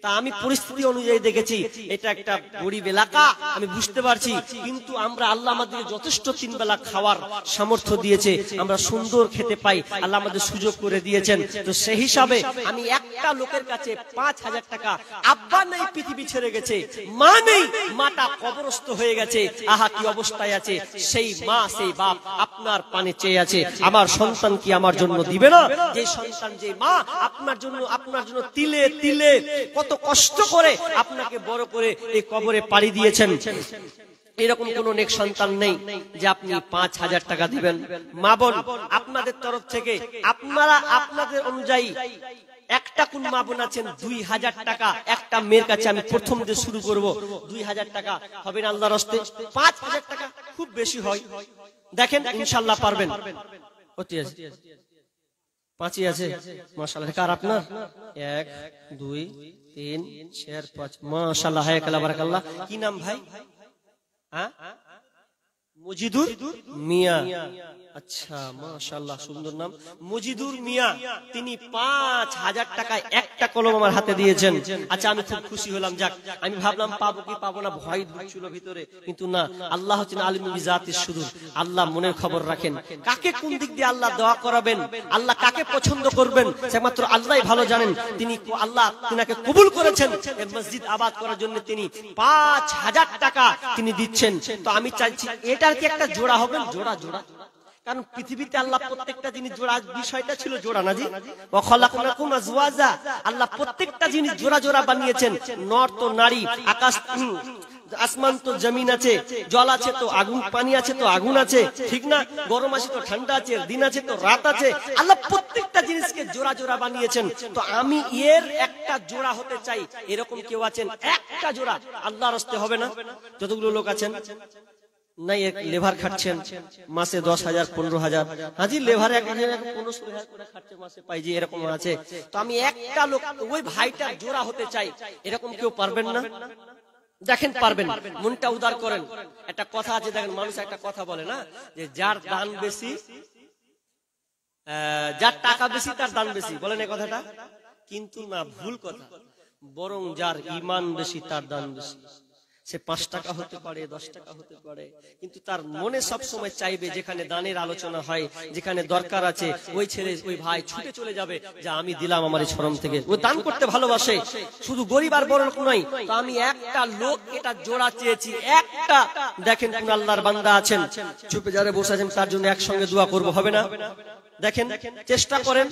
তা আমি পরিস্থিতি অনুযায়ী দেখেছি এটা একটা গরিব এলাকা, আমি বুঝতে পারছি, কিন্তু আমরা আল্লাহ আমাদের যথেষ্ট 3 বেলা খাওয়ার সামর্থ্য দিয়েছে, আমরা সুন্দর খেতে পাই, আল্লাহ আমাদের সুযোগ করে দিয়েছেন। তো সেই হিসাবে আমি একটা লোকের কাছে 5,000 টাকা, আব্বা নেই পৃথিবী ছেড়ে গেছে, মা নেই, মাটা কবরস্থ হয়ে গেছে, আহা কি অবস্থায় আছে, সেই মা সেই বাপ আপনার পানে চেয়ে আছে, আমার সন্তান কি আমার জন্য দিবে না? যে সন্তান, যে মা আপনার জন্য তিলে তিলে কত কষ্ট করে আপনাকে বড় করে এই কবরে পাড়ি দিয়েছেন, এরকম কোন নেক সন্তান নেই যে আপনি 5,000 টাকা দিবেন। মা বোন আপনাদের তরফ থেকে আপনারা আপনাদের অনুযায়ী একটা কোন মা বোন আছেন 2,000 টাকা, একটা মেয়ের কাছে আমি প্রথম দিয়ে শুরু করব, 2,000 টাকা হবে না আল্লাহর রাস্তে? 5,000 টাকা খুব বেশি হয়, দেখেন ইনশাআল্লাহ পারবেন। অতি আছে 5ই আছে, মাশাআল্লাহ। কার আপনার? 1, 2, 3, 4, 5, মাশাআল্লাহ, হায়াকাল্লাহ, বারাকাল্লাহ। কি নাম ভাই? হ্যাঁ, মজিদুর মিয়া। আচ্ছা মাশাআল্লাহ, সুন্দর নাম, মজিদুর মিয়া। তিনি 5,000 টাকায় একটা কলম আমার হাতে দিয়েছেন। আচ্ছা আমি খুব খুশি হলাম। যাক, আমি ভাবলাম পাবো কি পাবো না, ভয় ঢুকছিল ভিতরে, কিন্তু না, আল্লাহ হচ্ছেন আলিমুল বিজাতিস সুদূর, আল্লাহ মনের খবর রাখেন। কাকে কোন দিক দিয়ে আল্লাহ দোয়া করাবেন, আল্লাহ কাকে পছন্দ করবেন একমাত্র আল্লাহই ভালো জানেন। তিনি আল্লাহ তিনাকে কবুল করেছেন এই মসজিদ আবাদ করার জন্য, তিনি 5,000 টাকা তিনি দিচ্ছেন। তো আমি চাইছি এটার কি একটা জোড়া হবেন, জোড়া জোড়া, কারণ পৃথিবীতে আল্লাহ প্রত্যেকটা জিনিস জোড়া, বিষয়টা ছিল জোড়া না জি, ওয়া খালাকনাকুম আজওয়াজা, আল্লাহ প্রত্যেকটা জিনিস জোড়া জোড়া বানিয়েছেন। নর তো নারী, আকাশ আসমান তো জমিন আছে, জল আছে তো আগুন, পানি আছে তো আগুন আছে, ঠিক না? গরম আছে তো ঠান্ডা আছে, দিন আছে তো রাত আছে, আল্লাহ প্রত্যেকটা জিনিসকে জোড়া জোড়া বানিয়েছেন। তো আমি এর একটা জোড়া হতে চাই, এরকম কেউ আছেন? একটা জোড়া আল্লাহর রাস্তে হবে না? যতগুলো লোক আছেন নাই, লেভার খাচ্ছেন মাসে 10,000, 15,000, হাজি লেভার 15,000 করে খাচ্ছে মাসে, পাই যে এরকম আছে। তো আমি একটা লোক, ওই ভাইটার জোড়া হতে চাই, এরকম কেউ পারবেন না? দেখেন পারবেন, মনটা উদার করেন। একটা কথা আছে, দেখেন মানুষ একটা কথা বলে না, যে যার দান বেশি, যার টাকা বেশি তার দান বেশি, বলেন এই কথাটা? কিন্তু না, ভুল কথা, বরং যার ঈমান বেশি তার দান বেশি। সে 5 টাকা হতে পারে, 10 টাকা হতে পারে, কিন্তু তার মনে সব সময় চাইবে যেখানে দানের আলোচনা হয়, যেখানে দরকার আছে, ওই ছেলে ওই ভাই ছুটে চলে যাবে যে আমি দিলাম আমার শরম থেকে। ও দান করতে ভালোবাসে, শুধু গরিব আর বড় লোক নয়। তো আমি একটা লোক এটা জোড়া চেয়েছি, একটা। দেখেন কোন আল্লাহর বান্দা আছেন চুপে যারা বসে আছেন, তার জন্য একসঙ্গে দোয়া করব, হবে না? দেখেন চেষ্টা করেন,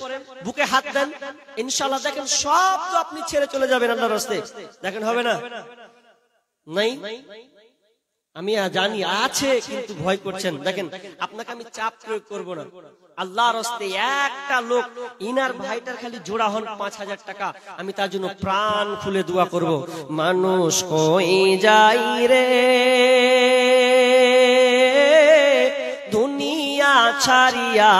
বুকে হাত দেন, ইনশাআল্লাহ দেখেন সব তো আপনি ছেড়ে চলে যাবেন আল্লাহর রাস্তায়। দেখেন হবে না? নাই আমি জানি আছে, কিন্তু ভয় করছেন। দেখেন, আপনাকে আমি চাপ প্রয়োগ করবো না। আল্লাহর রাস্তে একটা লোক ইনার ভাইটার খালি জোড়া হন 5,000 টাকা, আমি তার জন্য প্রাণ খুলে দোয়া করব। মানুষ কই যাই রে দুনিয়া ছাড়িয়া,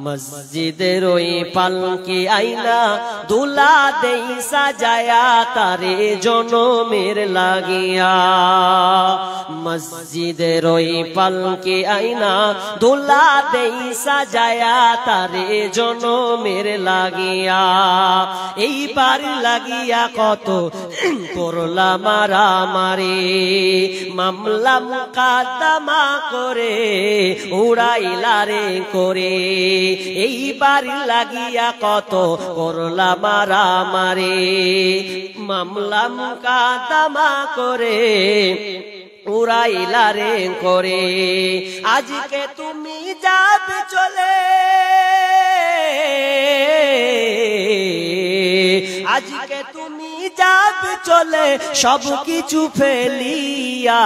মসজিদের ওই পালকি আইনা দুলা দেই সাজায়া তারে জনমের লাগিয়া। মসজিদের ওই পালকি আইনা দুলা দেই সাজায়া তারে জনমের লাগিয়া। এইবার লাগিয়া কত করলা মারামারি, মামলা মুকাদ্দমা করে উড়াইলা রে করে। এইবার লাগিয়া কত করলা মারামারি, মামলা মুকাদ্দমা করে উড়াইলা রে করে। আজকে তুমি যাবে চলে, আজকে তুমি যাবে চলে সব কিছু ফেলিয়া।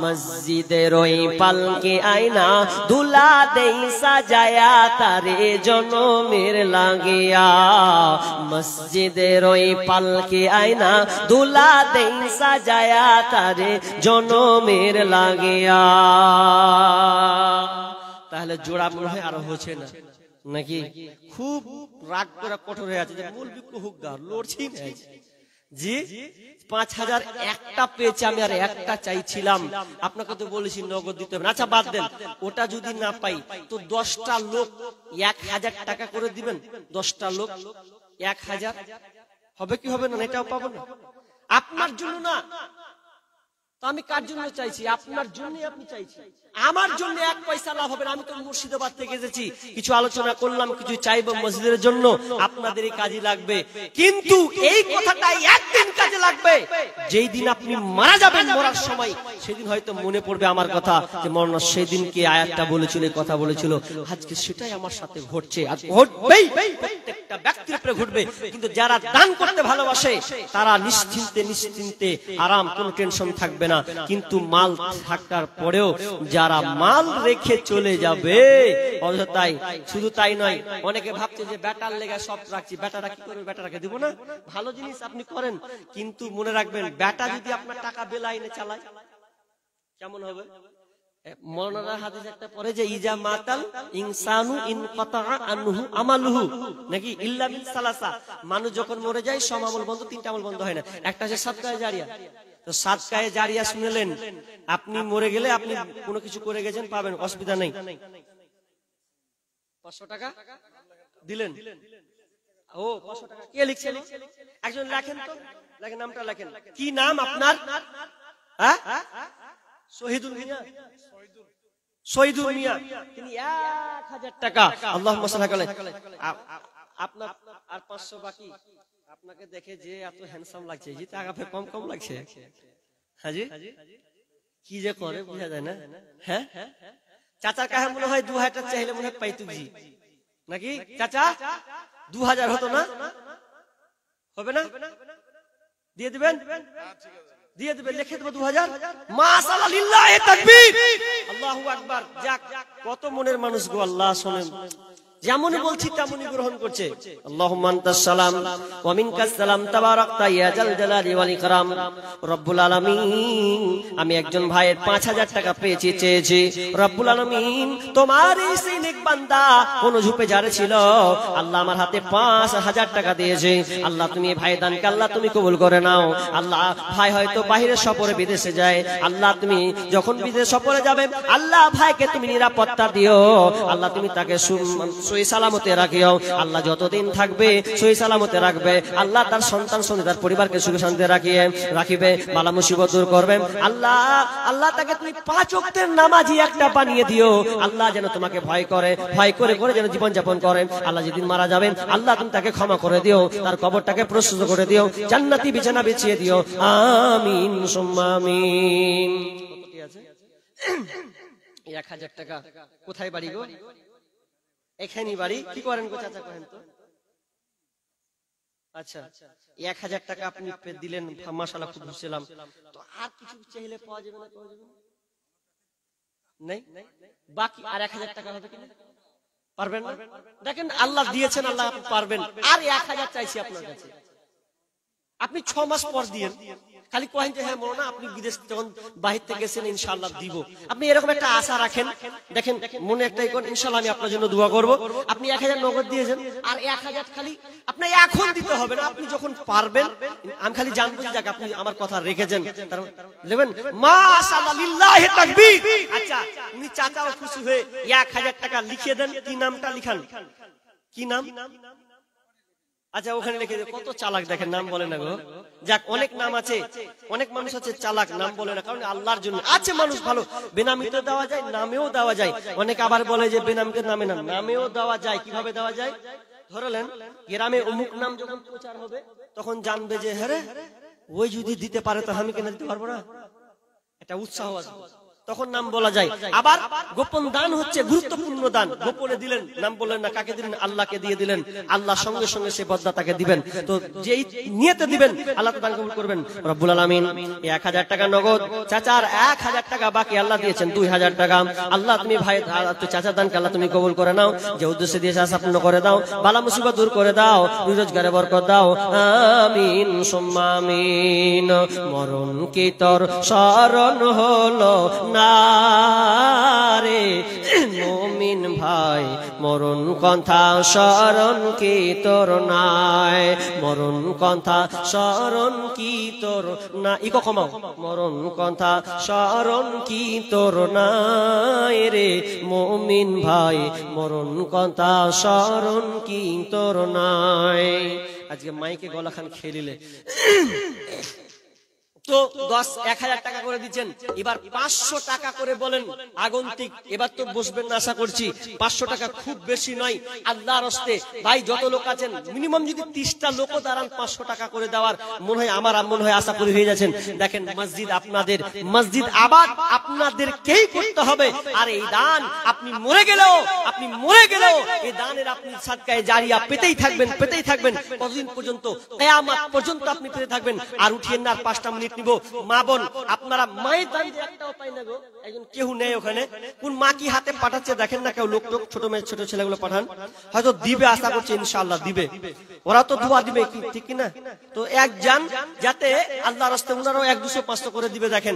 মসজিদের ওই পালকে আয়না দুলা দেই সাজায়া তারে জনমের লাগিয়া। মসজিদের ওই পালকে আয়না দুলা দেই সাজায়া তারে জনমের লাগিয়া। তাহলে জোড়া মনে হয় আরো হচ্ছে না নাকি? খুব রাগ করে কঠোর হয়ে আছে যে মৌলবি হুগা লড়ছি জি। 5,000 একটা পেয়েছে, আমি আর একটা চাইছিলাম। আপনাকে তো বলেছি নগদ দিতে হবে। আচ্ছা বাদ দেন, ওটা যদি না পাই তো 10টা লোক 1,000 টাকা করে দিবেন। 10টা লোক 1,000 হবে কি হবে না? এটাও পাবো না আপনার জন্য না তো আমি কার জন্য চাইছি? আপনার জন্যই আপনি চাইছি। আমার জন্য 1 পয়সা লাভ হবে না। আমি তো মুর্শিদাবাদ থেকে এসেছি, কিছু আলোচনা করলাম, কিছু চাইবো মসজিদের জন্য, আপনাদেরই কাজে লাগবে। কিন্তু এই কথাটাই একদিন কাজে লাগবে, যেই দিন আপনি মারা যাবেন। মরার সময় সেদিন হয়তো মনে পড়বে আমার কথা, যে মরনা সেদিন কি আয়াতটা বলেছিল, কথা বলেছিল। আজকে সেটাই আমার সাথে ঘটছে, আজ ঘটবেই, প্রত্যেকটা ব্যক্তির উপরে ঘটবে। কিন্তু যারা দান করতে ভালোবাসে তারা নিশ্চিন্তে নিশ্চিন্তে আরাম, কোনো টেনশন থাকবে না। কিন্তু মাল থাকার পরেও যারা মাল রেখে চলে যাবে অযথাই, শুধু তাই নয়, অনেকে ভাবছে যে বেটার লেগে সব রাখছি, বেটারা কি করবে, বেটারাকে দিব না। ভালো জিনিস আপনি করেন, কিন্তু মনে রাখবেন বেটা যদি আপনার টাকা বেলাইনে চালায় কেমন হবে? মৌলানা হাদিস একটা পড়ে যে ইজা মাতাল ইনসানু ইনকাতা আনহু আমালুহু নাকি ইল্লা মিন সালাসা। মানুষ যখন মরে যায় সব আমল বন্ধ, 3টা আমল বন্ধ হয় না। একটা হচ্ছে সাদকায়ে জারিয়া। তো সাদকায়ে জারিয়া শুনলেন, আপনি মরে গেলে আপনি কোনো কিছু করে গেছেন, পাবেন, অসুবিধা নেই। 500 টাকা দিলেন। ও 500 টাকা কে লিখছে? একজন লেখেন তো, লেখেন, নামটা লেখেন। কি নাম আপনার? হ্যাঁ, শহীদুল মিয়া। শহীদুল মিয়া, তিনি 1,000 টাকা। আল্লাহুম্মা সাল্লি আলাইহি। আপনার আর 500 বাকি। আপনাকে দেখে যে এত হ্যান্ডসাম লাগছে, যে টাকা ফে কম কম লাগছে। হাজি কি যে করে বুঝা যায় না। হ্যাঁ, চাচার কাছে মনে হয় 2,000 টাকা চাইলে মনে হয় পাইতুক জি নাকি? চাচা 2,000 হতো না? হবে না? দিয়ে দিবেন, দিয়ে দিবেন, লিখে দেবো 2,000। মাশাআল্লাহ, লিল্লাহি তাকবীর, আল্লাহু আকবার। যাক, কত মনের মানুষ গো, আল্লাহ শোনেন। যেমন বলছি তেমনই গ্রহণ করছে। আল্লাহুম্মা আনতাস সালাম ওয়া মিনকাস সালাম তাবারাকতা ইয়া জাল জালালি ওয়াল ইকরাম। রব্বুল আলামিন, আমি একজন ভাইয়ের 5,000 টাকা পেয়েছি, চেয়েছি। রব্বুল আলামিন, তোমার এই সেই নেক বান্দা কোন ঝুপে যারে ছিল, আল্লাহ আমার হাতে 5,000 টাকা দিয়েছে। আল্লাহ তুমি ভাই দানকে আল্লাহ তুমি কবুল করে নাও। আল্লাহ ভাই হয়তো বাইরে সফরে বিদেশে যায়, আল্লাহ তুমি যখন বিদেশ সফরে যাবে, আল্লাহ ভাইকে তুমি নিরাপত্তা দিও। আল্লাহ তুমি তাকে সহি সালামতে রাখিও। আল্লাহ যতদিন থাকবে সহি সালামতে রাখবে। আল্লাহ তার সন্তান সন্তান তার পরিবারকে সুখে শান্তিতে রাখিবে, বালা মুসিবত দূর করবেন। আল্লাহ আল্লাহ তাকে তুমি 5 ওয়াক্তের নামাজি একটা বানিয়ে দিও। আল্লাহ যেন তোমাকে ভয় করে, ভয় করে করে যেন জীবন যাপন করে। আল্লাহ যেদিন মারা যাবেন, আল্লাহ তুমি তাকে ক্ষমা করে দিও, তার কবরটাকে প্রশস্ত করে দিও, জান্নাতি বিছানা বিছিয়ে দিও। আমিন সুম্মা আমিন। কতটি আছে? 1,000 টাকা। কোথায় বাড়ি গো? এখানেই বাড়ি। কি করেন গো চাচা, করেন তো? আচ্ছা 1000 টাকা আপনি দিলেন, মাশাআল্লাহ খুব খুশি হলাম। তো আর কিছু চাইলে পাওয়া যাবে না? পাওয়া যাবে না? বাকি আর 1000 টাকা হবে কিনা? পারবেন না? দেখেন আল্লাহ দিয়েছেন, আল্লাহ আপনি পারবেন। আর 1000 চাইছি আপনার কাছে, আপনি 6 মাস পর দিয়েন। খালি কহেন যে হ্যাঁ মৌলানা আপনি বিদেশ যখন বাহির থেকে গেছেন ইনশাআল্লাহ দিব। আপনি এরকম একটা আশা রাখেন, দেখেন মনে একটাই কোন ইনশাআল্লাহ আমি আপনার জন্য দোয়া করব। আপনি 1000 নগদ দিয়েছেন, আর 1000 খালি আপনি এখন দিতে হবে না, আপনি যখন পারবেন। আমি খালি জানবো যে আপনি আমার কথা রেখেছেন, নেবেন। মাশাআল্লাহ লিল্লাহি তাকবীর। আচ্ছা উনি চাচাও খুশি হয়ে 1000 টাকা লিখে দেন। কি নামটা লিখান? কি নাম? আচ্ছা ওখানে লিখে দেন। কত চালাক দেখেন, নাম বলে না গো। যাক অনেক নাম আছে, অনেক মানুষ আছে চালাক, নাম বলে না, কারণ আল্লাহর জন্য আছে মানুষ ভালো। বেনামিতে দেওয়া যায়, নামেও দেওয়া যায়। অনেক আবার বলে যে বেনামিতে নামে না, নামেও দেওয়া যায়। কিভাবে দেওয়া যায়? ধরলেন গ্রামে অমুক নাম যখন প্রচার হবে তখন জানবে যে হ্যাঁ ওই যদি দিতে পারে তো আমি কেন দিতে পারবো না, একটা উৎসাহ আছে, তখন নাম বলা যায়। আবার গোপন দান হচ্ছে গুরুত্বপূর্ণ দান। গোপনে দিলেন, নাম বললেন না, কাকে দিলেন? আল্লাহকে দিয়ে দিলেন, আল্লাহ সঙ্গে সঙ্গে সে বদলা তাকে দিবেন। তো যেই নিয়তে দিবেন আল্লাহ তো দান কবুল করবেন রব্বুল আলামিন। 1000 টাকা নগদ, চাচার 1000 টাকা বাকি, আল্লাহ দিয়েছেন 2000 টাকা। আল্লাহ তুমি ভাই চাচার দানকে আল্লাহ তুমি কবুল করে নাও, যে উদ্দেশ্যে দিয়েছে আশা পূর্ণ করে দাও, বালা মুসিবত দূর করে দাও, রোজগারে বরকত দাও, আমিন সুম্মা আমিন। মরণ কি তোর শরণ হলো না রে মুমিন ভাই, মরণ কথা স্মরণ কি তোর নাই, মরণ কথা স্মরণ কি তোর না, ইকো কমাও, মরণ কথা স্মরণ কি তোর নাই রে মুমিন ভাই, মরণ কথা স্মরণ কি তোর নাই। আজকে মাইকে গলা খান খেলিলে তো 10,000 টাকা করে দিচ্ছেন, এবার 500 টাকা করে বলেন আগন্তিক। এবার তো বসবেন না আশা করছি। 500 টাকা খুব বেশি নয়, আল্লাহর হস্তে ভাই যত লোক আছেন মিনিমাম যদি 30টা লোকও দাঁড়ান 500 টাকা করে দেওয়ার মনে হয় আমার মনে হয় আশা করে হয়ে যাচ্ছেন। দেখেন মসজিদ আপনাদের, মসজিদ আবাদ আপনাদেরকেই করতে হবে। আর এই দান আপনি মরে গেলেও এই দানের আপনি সাদকায়ে জারিয়া পেতেই থাকবেন, পেতেই থাকবেন। কতদিন পর্যন্ত? কিয়ামত পর্যন্ত আপনি পেতে থাকবেন। আর উঠিয়েন না, 5টা মিনিট নিব। মা বোন আপনারা মায়ের দান যে একটাও পাই না গো, একজন কেউ নেই ওখানে। কোন মা কি হাতে পাঠাচ্ছে দেখেন না, কেউ লোক টোক ছোট মেয়ে ছোট ছেলেগুলো পাঠান, হয়তো দিবে আশা করছে, ইনশাআল্লাহ দিবে, ওরা তো দোয়া দিবে, ঠিক কি না? তো এক জান যাতে আল্লাহর রাস্তায় উনারাও 100, 200, 500 করে দিবে দেখেন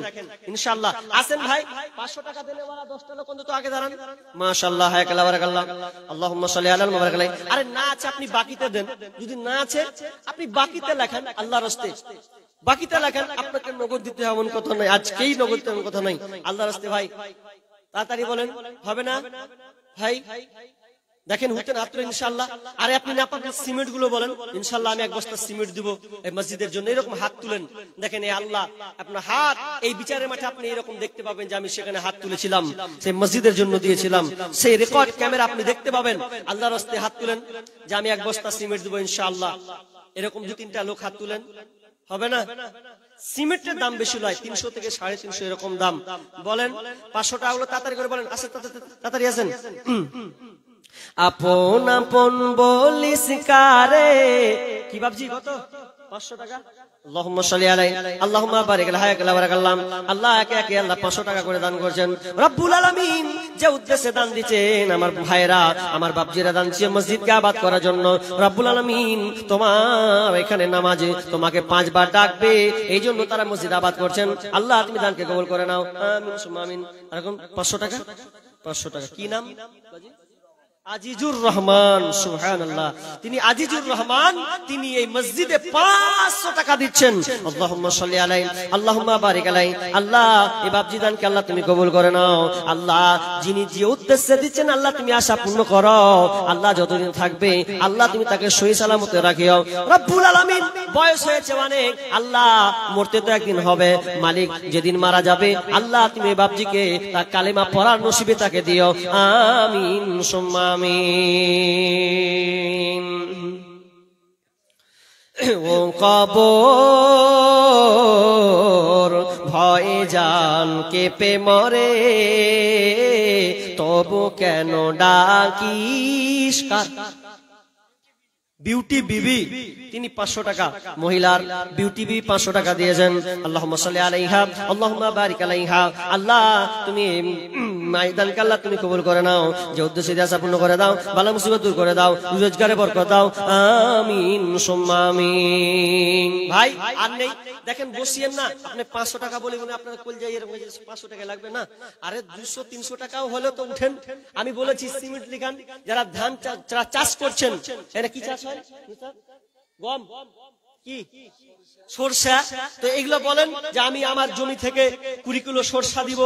ইনশাআল্লাহ। আসেন ভাই 500 টাকা দিলে ওরা 10টা লোক অন্তত আগে দাঁড়ান। মাশাআল্লাহ হায়াকাল্লাহ বারাকাল্লাহ, আল্লাহুম্মা সাল্লি আলা মুবারাক আলাইহি। আরে না আছে আপনি বাকিতে দেন, যদি না আছে আপনি বাকিতে লেখেন, আল্লাহর রাস্তায় বাকিতে লেখেন। আপনাকে নগদ দিতে হবে এমন কথা নাই, আজকেই নগদ দিতে এমন কথা নাই, আল্লাহর রাস্তায়। ভাই তাড়াতাড়ি বলেন, হবে না ভাই? দেখেন হতেন আত্র ইনশাআল্লাহ। আরে আপনি না পারেন সিমেন্ট গুলো বলেন, ইনশাআল্লাহ আমি 1 বস্তা সিমেন্ট দিব এই মসজিদের জন্য। এরকম হাত তুলেন, দেখেন এই আল্লাহ আপনার হাত এই বিচারের মাঠে আপনি এরকম দেখতে পাবেন যে আমি সেখানে হাত তুলেছিলাম, সেই মসজিদের জন্য দিয়েছিলাম, সেই রেকর্ড ক্যামেরা আপনি দেখতে পাবেন। আল্লাহর রাস্তায় হাত তুলেন যে আমি 1 বস্তা সিমেন্ট দিব ইনশাআল্লাহ। এরকম 2-3টা লোক হাত তুলেন, হবে না? সিমেন্টের দাম বেশি নয়, 300 থেকে 350 এরকম দাম। বলেন 500 টাকা হলো, তাড়াতাড়ি করে বলেন, আসেন তাড়াতাড়ি আসেন। আপন আপন বলিস কারে, কি ভাবছি কত? 500 টাকা। আল্লাহুম্মা সাল্লি আলাইহি, আল্লাহুম্মা বারিক আলাইহি, হায়াকাল্লাহ বারাকাল্লাহ। আল্লাহ একে একে আল্লাহ 500 টাকা করে দান করছেন রব্বুল আলামিন। যে উদ্দেশ্যে দান দিচ্ছেন আমার ভাইরা, আমার বাপজিরা দান দিচ্ছে মসজিদকে আবাদ করার জন্য। রব্বুল আলামিন তোমার এখানে নামাজে তোমাকে 5 বার ডাকবে, এই জন্য তারা মসজিদ আবাদ করছেন। আল্লাহ তুমি দানকে কবুল করে নাও, আমিন সুম্মা আমিন। এরকম 500 টাকা, 500 টাকা। কি নাম? আজিজুর রহমান, সুবহানাল্লাহ। তিনি আজিজুর রহমান, তিনি এই মসজিদে 500 টাকা দিচ্ছেন। আল্লাহুম্মা সাল্লি আলাইহি, আল্লাহুম্মা বারিক আলাইহি। আল্লাহ এই বাপজি দানকে আল্লাহ তুমি কবুল করে নাও। আল্লাহ যিনি যে উদ্দেশ্যে দিচ্ছেন আল্লাহ তুমি আশা পূর্ণ করো। আল্লাহ যতদিন থাকবে আল্লাহ তুমি তাকে সহি সালামতে রাখিও রব্বুল আলামিন। বয়স হয়েছে অনেক, আল্লাহ মরতে তো একদিন হবে, মালিক যেদিন মারা যাবে আল্লাহ তুমি এই বাপজিকে তার কালেমা পড়ার নসিবে তাকে দিও, আমিন সুম্মা আমিন। ও কবর ভয়ে জান কেঁপে মরে, তবু কেন ডাকিস? বিউটি বিবি তিনি 500 টাকা, মহিলার বিউটি বিবি 500 টাকা দিয়েছেন। আল্লাহুম্মা সাল্লি আলাইহা আল্লাহুম্মা বারিক আলাইহা। আল্লাহ তুমি মাইদানকে আল্লাহ তুমি কবুল করে নাও, যে উদ্দেশ্য ইচ্ছা পূর্ণ করে দাও, বালা মুসিবত দূর করে দাও, রোজগারে বরকত দাও, আমিন সুম্মা আমিন। ভাই আর নেই, দেখেন বসিয়েন না, আপনি 500 টাকা বলে আপনার কল যাই এরকম 500 টাকা লাগবে না, আরে 200-300 টাকাও হলে তো উঠেন। আমি বলেছি সিমেন্ট লিখান, যারা ধান চাষ করছেন, এটা কি চাষ হয়, গম কি সরষা, তো এগুলো বলেন যে আমি আমার জমি থেকে 20 কিলো সরষা দিব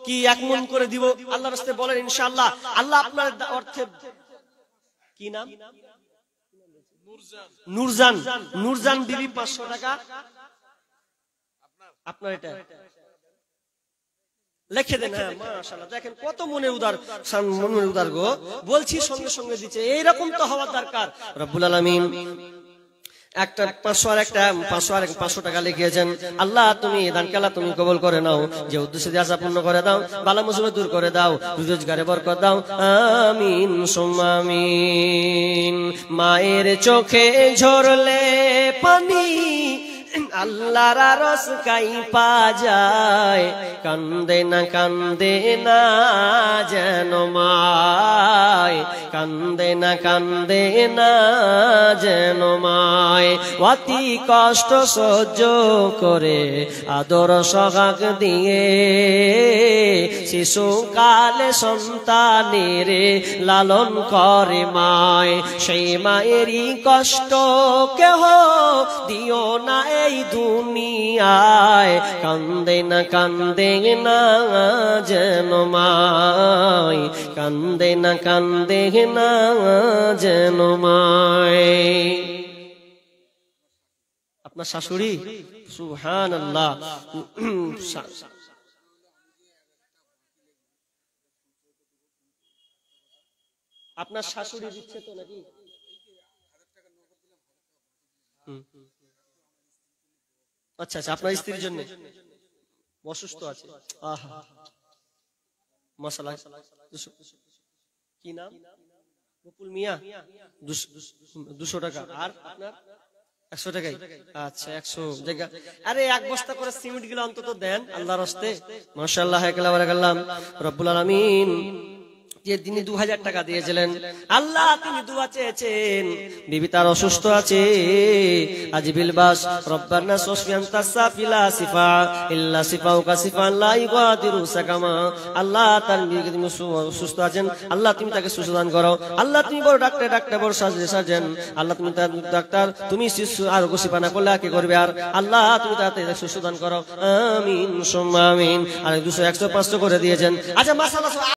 কি 1 মণ করে দিব, আল্লাহর রাস্তায় বলেন, ইনশাআল্লাহ আল্লাহ আপনার অর্থে। কি নাম? নূরজান। নূরজান বিবি 500 টাকা আপনার, এটা লিখে দেন। হ্যাঁ মাশাআল্লাহ, দেখেন কত মনের উদার গো, বলছি সঙ্গে সঙ্গে দিচ্ছে, এইরকম তো হওয়ার দরকার। রব্বুল আলামিন একটা 500 আর একটা 500 টাকা লিখিয়েছেন। আল্লাহ তুমি দানকে আল্লাহ তুমি কবুল করে নাও, যে উদ্দেশ্যে আশা পূর্ণ করে দাও, বালা মুসিবত দূর করে দাও, রোজগারে বরকত দাও, আমিন সুম্মা আমিন। মায়ের চোখে ঝরলে পানি আল্লাহর আরশ কাইপা যায়, কান্দে না যেন মায়, কান্দে না যেন মায়, অতি কষ্ট সহ্য করে আদর সহাগ দিয়ে শিশুকালে সন্তানের লালন করে মায়, সেই মায়েরই কষ্ট কেহ দিও না এই দুনিয়ায়, কান্দে না যেন মায়, কান্দে না যেন মায়। আপনার শাশুড়ি, সুবহানাল্লাহ, আপনার শাশুড়ি দিচ্ছে তো নাকি? আচ্ছা আচ্ছা, আপনার স্ত্রীর জন্য অসুস্থ আছে, আহা মাশাআল্লাহ। কি নাম? বকুল মিয়া, 200 টাকা। আর আপনার 100 টাকাই? আচ্ছা 100 জায়গা। আরে 1 বস্তা করে সিমেন্ট গুলো অন্তত দেন আল্লাহর রাস্তায়। মাশাআল্লাহ, হায়কাল্লাহ বারাকাল্লাহ। রব্বুল আলামিন যে তিনি 2000 টাকা দিয়েছিলেন, আল্লাহ তিনি দোয়া চেয়েছেন, বিবি তার অসুস্থ আছে, আজিবিল বাস রব্বানা সুফিয়ান তাসাফিলা সিফা ইল্লা সিফাউকা সিফান লা ইগাদিরু সাকামা। আল্লাহ তার বিবি তিনি অসুস্থ আছেন, আল্লাহ তুমি তাকে সুস্থ দান করো, আল্লাহ তুমি বড় ডাক্তার বড় সার্জন, আল্লাহ তুমি তার ডাক্তার, তুমি শিশু আর গোসিপা না করলে কে করবে, আর আল্লাহ তুমি তাকে সুস্থ দান করো, আমিন সুম্মা আমিন। আর 200 100 500 করে দিয়েছেন। আচ্ছা মাশাআল্লাহ।